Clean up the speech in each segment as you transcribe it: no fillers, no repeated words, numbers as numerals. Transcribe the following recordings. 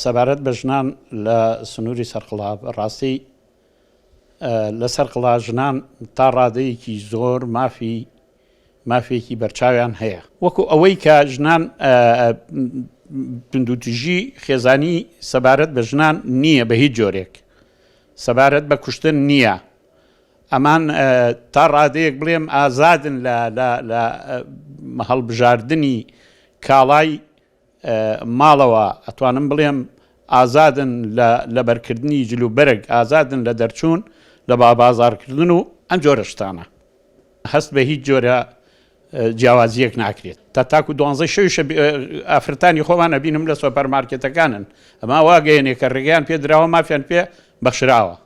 سەبارەت بە ژنان لە سنووری سەرقڵا ڕاستی لەسەر قڵا ژنان تا ڕادەیەکی زۆر مافێکی بەرچاویان هەیە وەکو ئەوەی کە ژنان پندوتیژی خێزانی سەبارەت بە ژنان نییە بە هیچ جۆرێک سەبارەت بە کوشتن نییە ئەمان تا ڕادەیەک بڵێم ئازادن لە هەڵبژاردننی کاڵای ماڵەوە ئەتوانم بڵێم ئازادن لە بەرکردنی جلوبەرگ ئازادن لە دەرچوون لە بازارکردن و ئەم جۆرە شتانە هەست بە هیچ جۆرە جیاوازیەک ناکرێت تا تاکو 12 شەویشە ئافرەتانی خۆمان ئەبینم لە سۆپەرمارکێتەکانن ئەما واگەیەنێ کە ڕێگەیان پێ درراوە مافیان پێ بەخشراوە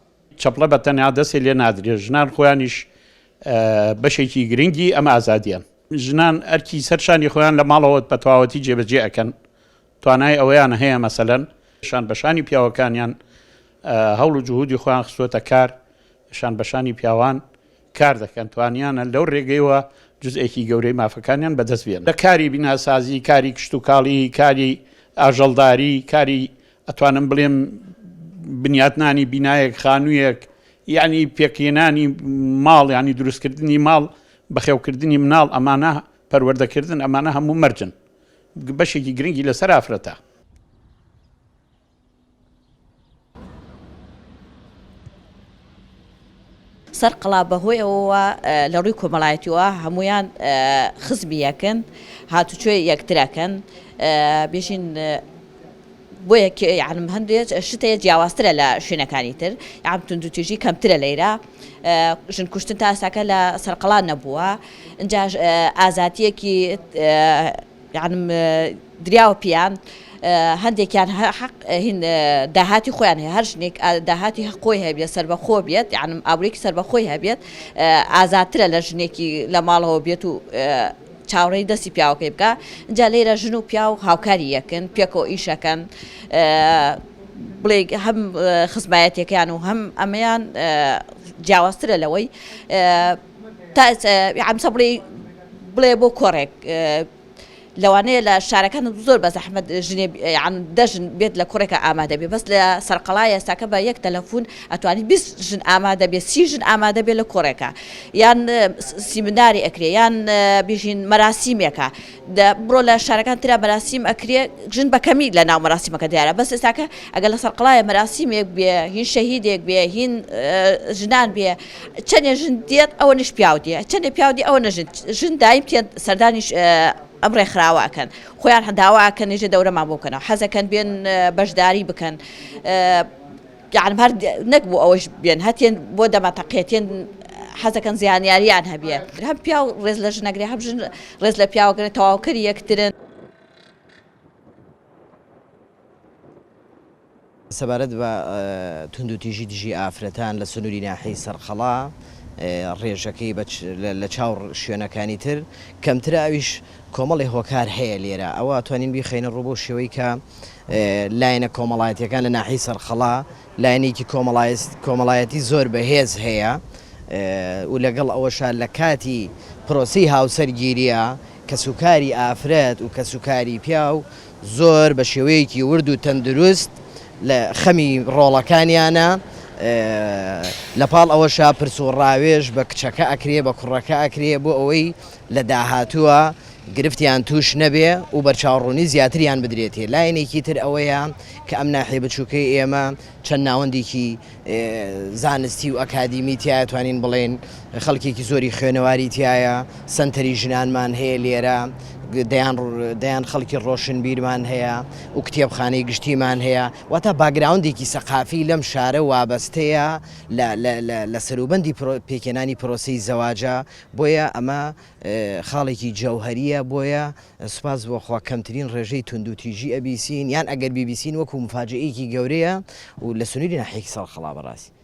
چەپڵە بە تەنیا دەسێ لێ نادرێت ژنان خۆیانیش بەشێکی گرنگی ئەمە ئازادیان ژنان ئەرکی سەرشانی خۆیان لە ماڵەوە بە تەواوەتی جێبەجێ ئەکەن توانای ئەوەیان هەیە مەسەلەن شان بەشانی پیاوەکانیان هەوڵ و جوهودی خۆیان خستووەتە کار شان بەشانی پیاوان کار دەکەن توانیانە لەو ڕێگەیەوە جزئێکی گەورەی مافەکانیان بەدەست بێن لە کاری بیناسازی کاری کشت و کاڵی کاری ئاژەڵداری کاری ئەتوانم بڵێم بنیاتنانی بینایەک خانوویەک یعنی پێکێنانی ماڵ ینی دروستکردنی ماڵ بەخێوکردنی مناڵ ئەمانە پەروەردەکردن ئەمانە هەموو مەرجن بەشێکی گرنگی لەسەر ئافرەتە سەر قڵا بەهۆی ئەوەوە لە ڕووی کۆمەڵایەتیەوە هەمویان خزبیەکەن هاتوچۆی یەکترەکەن بێژین بۆ یعنم هەندێک شتەیە جیاوازترە لە شوێنەکانی تر یان توندوتیژی کەمترە لەیرە ژن کوشتن تا ئێستاکە لە سەرقەڵا نەبووە اینجا ئازاتیەکی یعنم دریاوە پیان هەندێکیان حەق هین داهاتی خۆیان هەیە هەر ژنێک داهاتی خۆی هەبێت سەربەخۆ بێت یعنم ئابوورێکی سەربەخۆی هەبێت ئازاترە لە ژنێکی لە ماڵەوە بێت و چاوەڕێی دەستی پیاوەکەی بکە اینجا لێرە ژن و پیا و هاوکاری یەکن پێکەوە ئیشەکەن بڵێ هەم خزمایەتەکەیان و هەم ئەمەیان جیاوازترە لەوەی ئەمسە بڵێ بۆ کۆڕێک لەوانەیە لە شارەکان زۆر بە زەحمەت دەژن بێت لە کوڕێکە ئامادە بێت بەس لە سەرقەڵای ئێستاکە بە یەک تەلەفۆن ئەتوانیت 20 ژن ئامادە بێت 30 ژن ئامادە بێت لە کوڕێکە یان سیمیناری ئەکرێ یان بێژین مەراسیمێکە بڕۆ لە شارەکان ترا مەراسیم ئەکرێ ژن بەکەمی لە ناو مەراسیمەکە دیارە بەس ئێستاکە ئەگەر لە سەرقەڵایە مەراسیمێک بێ هین شەهیدێک بێ هین ژنان بێ چەندێ ژن دێت ئەوە نش پیاو دێ چەندێ پیاودی ئەوە نەژن ژن دایم تێن سەردانیش ئەم ڕێکخراوەکەن خۆیان هەنداواکەن نێژە دەورەمان بۆ بکەنەوە حەزەکەن بێن بەشداری بکەن یعنی هەر نەک بوو ئەوەش بێن هەتێن بۆ دەمەتەقێتێن حەزەکەن زیانیاریان هەبێ هەم پیا و ڕێز لە ژنەگرێ هەم ژن ڕێز لە پیاوەگرێت تەواوکەری یەکترن سەبارەت بە توندوتیژی دژی ئافرەتان لە سنووری ناحەی سەرقەڵا ڕێژەکەی لە چاوڕ شوێنەکانی تر کەمترە ئەویش کۆمەڵی هۆکار هەیە لێرە ئەوە توانین بیخەینە ڕوو بۆ شێوەی کە لایەنە کۆمەڵایەتیەکان لە ناحەی سەرقەڵا لایەنێکی کۆمەڵایەتی زۆر بەهێز هەیە و لەگەڵ ئەوەشە لە کاتی پرۆسی هاوسەرگیریە کە سوکاری ئافرەت و کە سوکاری پیاو زۆر بە شێوەیەکی ورد و تەندروست لە خەمی ڕۆڵەکانیانە لەپاڵ ئەوەشە پرس و ڕاوێژ بە کچەکە ئەکرێ بە کوڕەکە ئەکرێ بۆ ئەوەی لە داهاتووە گرفتیان توش نەبێ و بەرچاوڕوونی زیاتریان بدرێتێ لایەنێکی تر ئەوەیە کە ئەم ناحێ بچووکەی ئێمە چەند ناوەندێکی زانستی و ئەکادیمی تایە توانین بڵێن خەڵکێکی زۆری خوێنەواری تایە سەنتەری ژنانمان هەیە لێرە دەیان خەڵکی ڕۆشن بیرمان هەیە و کتێبخانەی گشتیمان هەیە واتە باگراوندێکی سەقافی لەم شارە وابەستەیە لە سەروبەندی پێکێنانی پرۆسەی زەواجە بۆیە ئەمە خاڵێکی جەوهەریە بۆیە سوپاس بۆخوا کەمترین ڕێژەی توندوتیژی ئەبیسین یان ئەگەر بیبیسین وەکو مفاجئەیەکی گەورەیە و لە سنووری ناحەیەکی سەرقەڵا بەڕاستی